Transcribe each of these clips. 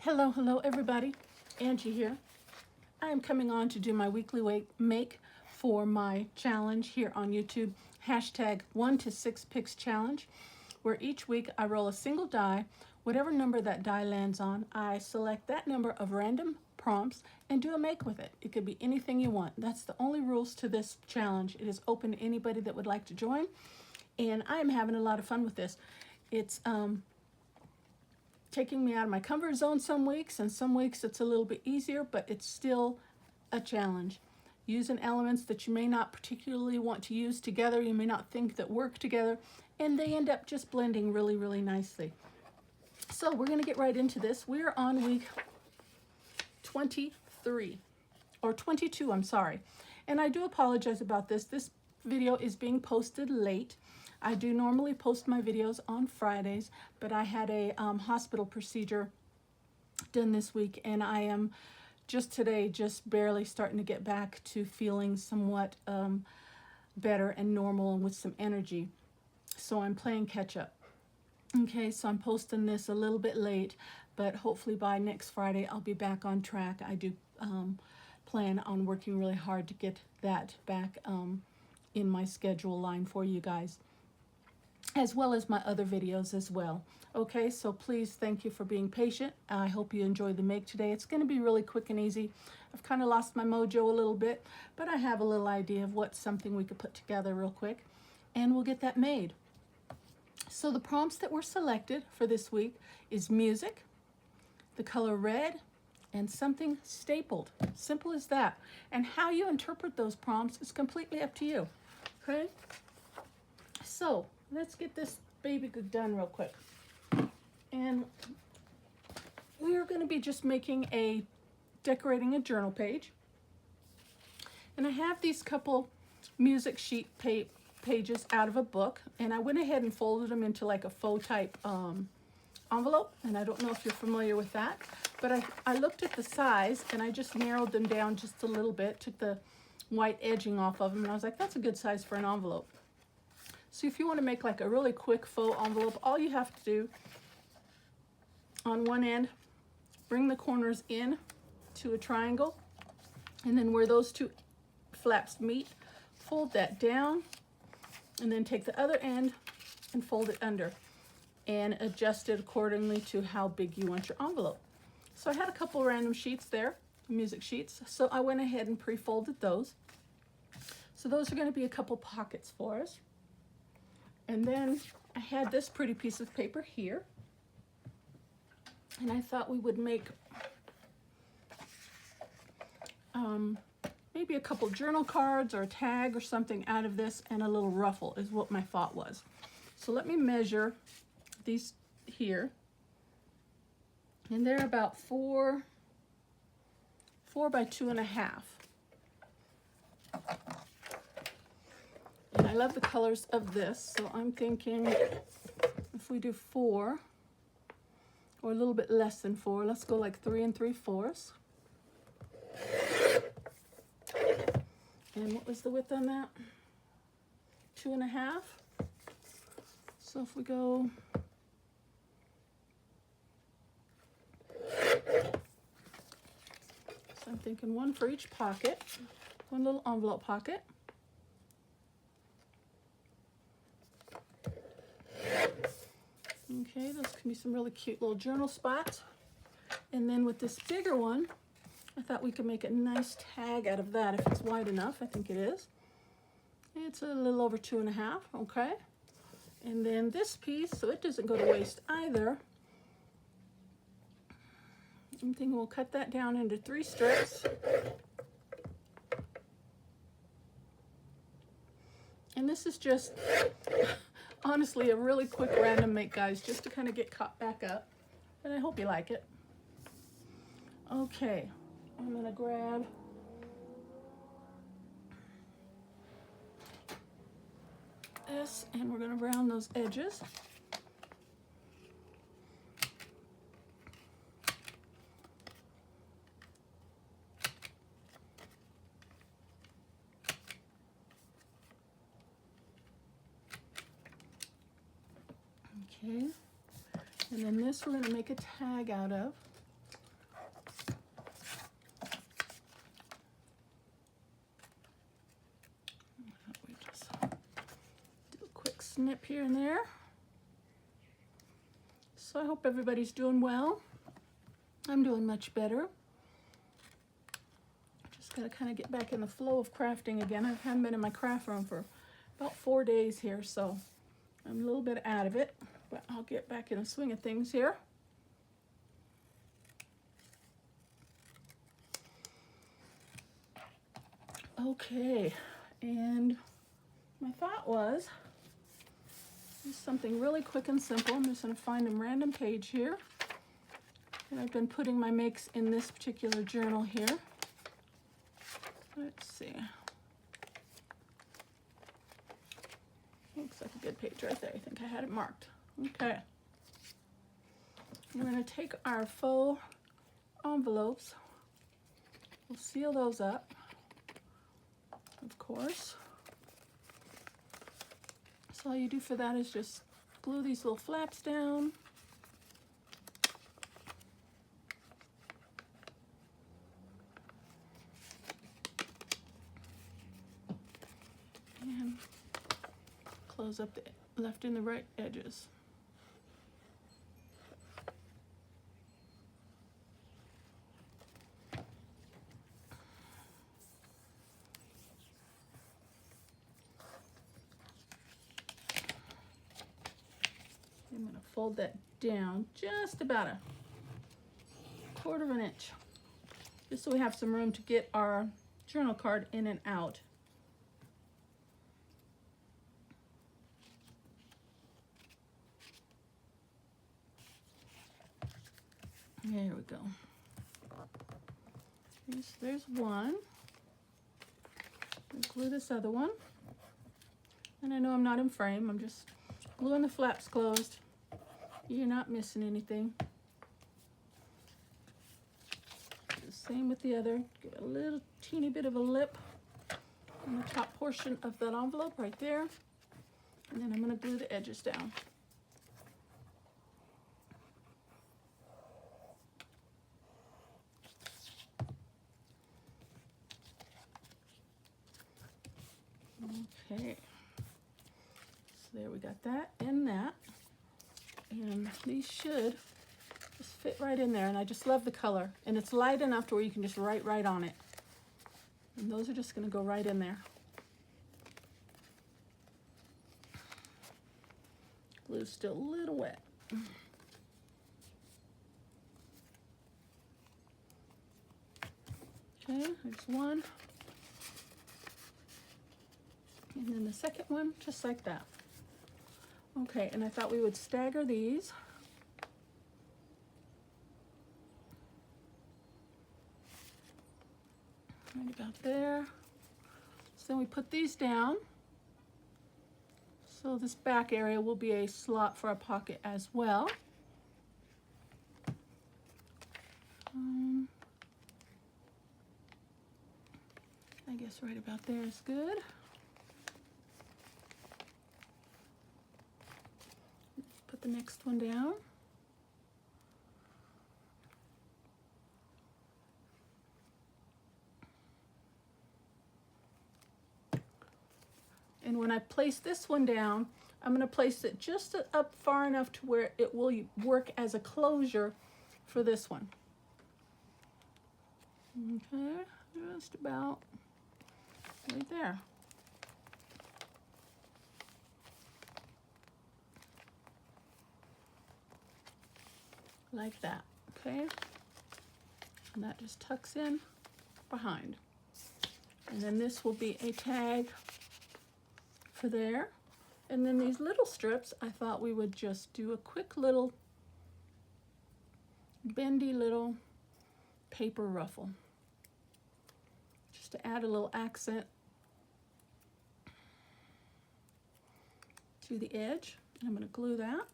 Hello everybody. Angie here. I am coming on to do my weekly make for my challenge here on YouTube, hashtag 1 to 6 picks challenge, where each week I roll a single die. Whatever number that die lands on, I select that number of random prompts and do a make with it. It could be anything you want. That's the only rules to this challenge. It is open to anybody that would like to join, and I am having a lot of fun with this. It's taking me out of my comfort zone some weeks, and some weeks it's a little bit easier, but it's still a challenge. Using elements that you may not particularly want to use together, you may not think that work together, and they end up just blending really nicely. So we're going to get right into this. We're on week 23, or 22, I'm sorry. And I do apologize about this. This video is being posted late. I do normally post my videos on Fridays, but I had a hospital procedure done this week, and I am just today just barely starting to get back to feeling somewhat better and normal and with some energy. So I'm playing catch up. Okay, so I'm posting this a little bit late, but hopefully by next Friday I'll be back on track. I do plan on working really hard to get that back in my schedule line for you guys, as well as my other videos as well. Okay, so please, thank you for being patient. I hope you enjoyed the make today. It's going to be really quick and easy. I've kind of lost my mojo a little bit, but I have a little idea of what's something we could put together real quick, and we'll get that made. So the prompts that were selected for this week is music, the color red, and something stapled. Simple as that. And how you interpret those prompts is completely up to you. Okay? So let's get this baby done real quick. And we're going to be just decorating a journal page. And I have these couple music sheet pages out of a book, and I went ahead and folded them into like a faux type envelope. And I don't know if you're familiar with that, but I looked at the size and I just narrowed them down just a little bit, took the white edging off of them, and I was like, that's a good size for an envelope. So if you want to make like a really quick faux envelope, all you have to do on one end, bring the corners in to a triangle, and then where those two flaps meet, fold that down, and then take the other end and fold it under and adjust it accordingly to how big you want your envelope. So I had a couple random sheets there, music sheets, so I went ahead and pre-folded those. So those are going to be a couple pockets for us. And then I had this pretty piece of paper here, and I thought we would make maybe a couple journal cards or a tag or something out of this, and a little ruffle is what my thought was. So let me measure these here, and they're about 4 by 2.5. And I love the colors of this, so I'm thinking if we do 4, or a little bit less than 4, let's go like 3 3/4. And what was the width on that? 2.5. So if we go, so I'm thinking 1 for each pocket, 1 little envelope pocket. Okay, those can be some really cute little journal spots. And then with this bigger one, I thought we could make a nice tag out of that if it's wide enough. I think it is. It's a little over 2.5, okay? And then this piece, so it doesn't go to waste either, I'm thinking we'll cut that down into 3 strips. And this is just honestly a really quick random make, guys, just to kind of get caught back up. And I hope you like it. Okay, I'm gonna grab this, and we're gonna round those edges. Okay, and then this we're going to make a tag out of. snip here and there. So I hope everybody's doing well. I'm doing much better. Just gotta kind of get back in the flow of crafting again. I haven't been in my craft room for about 4 days here, so I'm a little bit out of it, but I'll get back in the swing of things here. Okay, and my thought was just something really quick and simple. I'm just going to find a random page here. And I've been putting my makes in this particular journal here. Let's see. Looks like a good page right there. I think I had it marked. Okay. We're going to take our faux envelopes. We'll seal those up, of course. So all you do for that is just glue these little flaps down. And close up the left and the right edges. I'm going to fold that down just about a 1/4 of an inch, just so we have some room to get our journal card in and out. There we go. There's one. I'll glue this other one. And I know I'm not in frame. I'm just gluing the flaps closed. You're not missing anything. The same with the other. Give it a little teeny bit of a lip on the top portion of that envelope right there. And then I'm going to glue the edges down. Okay, so there we got that and that, and these should just fit right in there, and I just love the color, and it's light enough to where you can just write right on it, and those are just going to go right in there. Glue's still a little wet. Okay, there's one. And then the second one, just like that. Okay, and I thought we would stagger these. Right about there. So then we put these down. So this back area will be a slot for a pocket as well. I guess right about there is good. Put the next one down. And when I place this one down, I'm going to place it just up far enough to where it will work as a closure for this one. Okay, just about right there. Like that, okay? And that just tucks in behind. And then this will be a tag for there. And then these little strips, I thought we would just do a quick little bendy little paper ruffle, just to add a little accent to the edge. I'm going to glue that.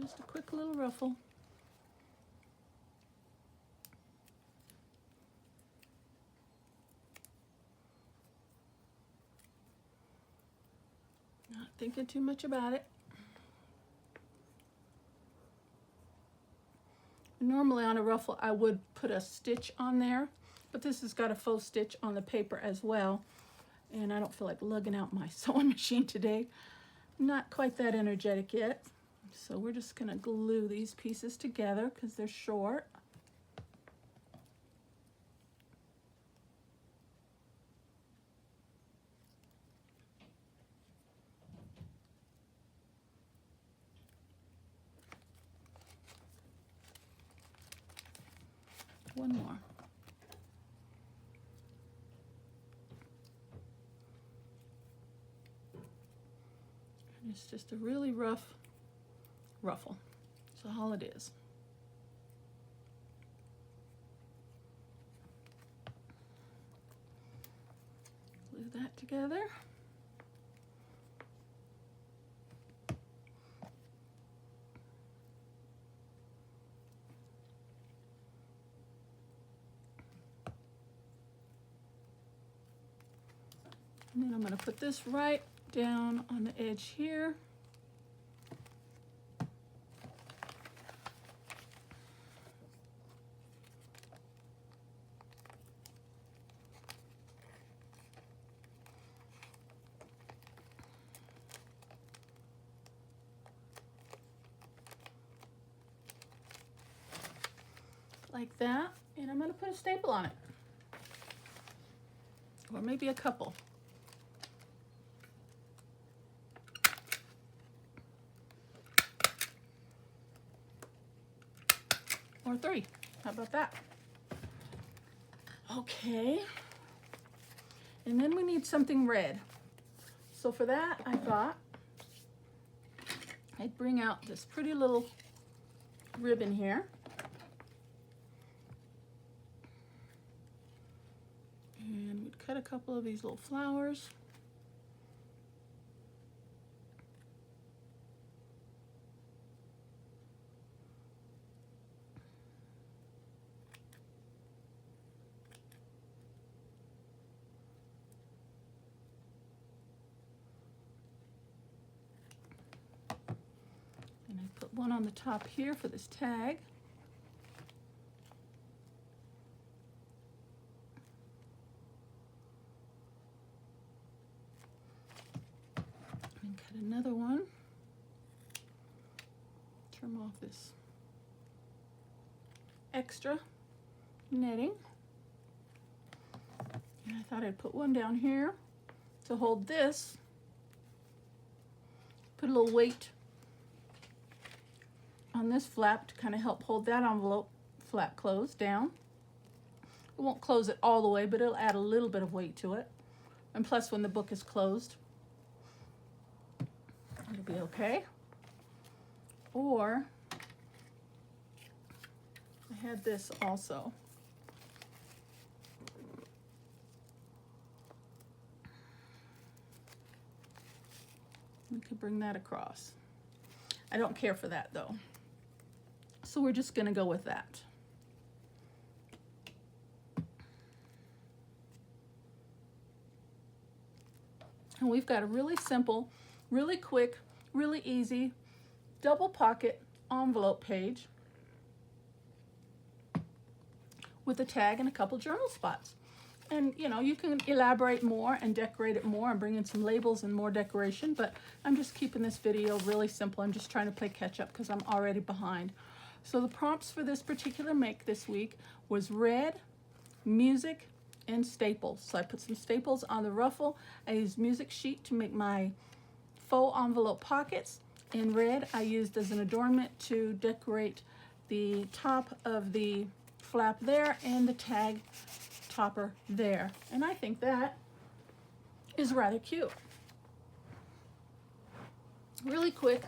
Just a quick little ruffle. thinking too much about it. Normally on a ruffle I would put a stitch on there, but this has got a faux stitch on the paper as well, and I don't feel like lugging out my sewing machine today. Not quite that energetic yet. So we're just gonna glue these pieces together because they're short. One more. And it's just a really rough ruffle. That's all it is. Glue that together. And then I'm going to put this right down on the edge here. Like that, and I'm going to put a staple on it, or maybe a couple. Or 3. How about that? Okay. And then we need something red. So for that, I thought I'd bring out this pretty little ribbon here. And we'd cut a couple of these little flowers. And I put one on the top here for this tag. And cut another one. Trim off this extra netting. And I thought I'd put one down here to hold this. Put a little weight on this flap to kind of help hold that envelope flap closed down. It won't close it all the way, but it'll add a little bit of weight to it. And plus, when the book is closed, it'll be okay. Or I had this also. We could bring that across. I don't care for that though. So we're just gonna go with that. And we've got a really simple, really quick, really easy double pocket envelope page with a tag and a couple journal spots. And you know, you can elaborate more and decorate it more and bring in some labels and more decoration, but I'm just keeping this video really simple. I'm just trying to play catch up because I'm already behind. So the prompts for this particular make this week was red, music, and staples. So I put some staples on the ruffle. I used music sheet to make my faux envelope pockets. In red, I used as an adornment to decorate the top of the flap there and the tag topper there. And I think that is rather cute. Really quick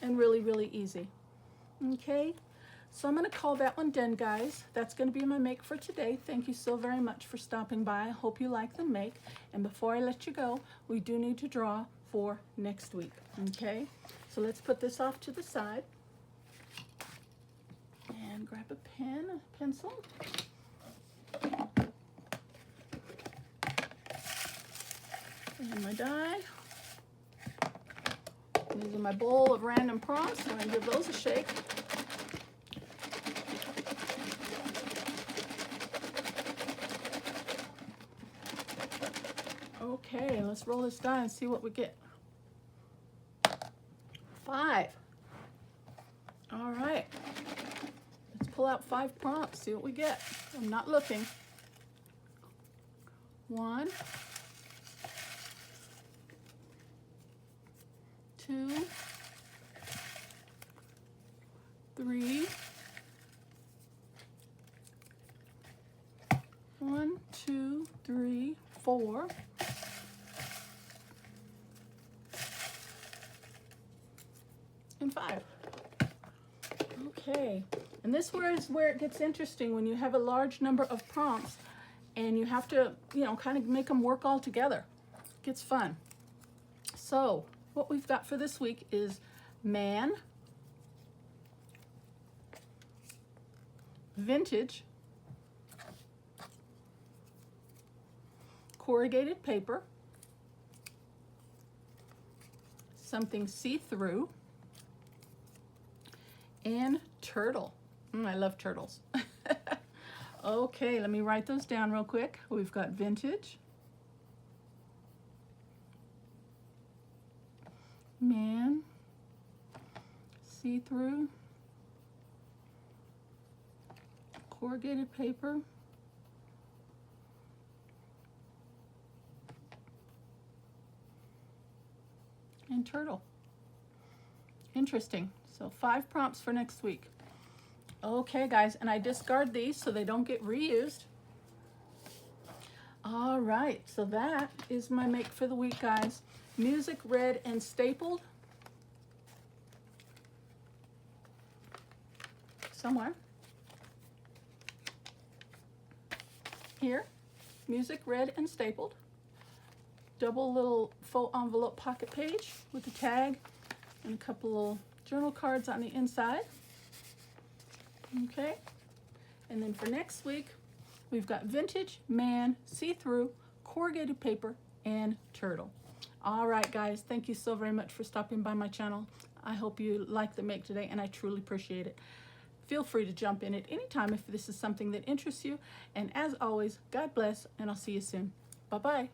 and really, really easy. Okay, so I'm going to call that one done, guys. That's going to be my make for today. Thank you so very much for stopping by. I hope you like the make. And before I let you go, we do need to draw for next week. Okay, so let's put this off to the side and grab a pen, a pencil. And my die. These are my bowl of random prompts. I'm going to give those a shake. Okay, let's roll this die and see what we get. 5. All right. Let's pull out 5 prompts, see what we get. I'm not looking. 1, 2, 3, 1, 2, 3, 4, and 5. Okay, and this is where it gets interesting when you have a large number of prompts and you have to, kind of make them work all together. It gets fun. So what we've got for this week is man, vintage, corrugated paper, something see-through, and turtle. I love turtles. Okay, let me write those down real quick. We've got vintage, man, see-through, corrugated paper, and turtle. Interesting. So 5 prompts for next week. Okay, guys, and I discard these so they don't get reused. All right, so that is my make for the week, guys. Music read and stapled. Somewhere. Here, music read and stapled. Double little faux envelope pocket page with a tag and a couple little journal cards on the inside. Okay, and then for next week, we've got vintage, man, see-through, corrugated paper, and turtle. All right, guys, thank you so very much for stopping by my channel. I hope you like the make today, and I truly appreciate it. Feel free to jump in at any time if this is something that interests you. And as always, God bless, and I'll see you soon. Bye-bye.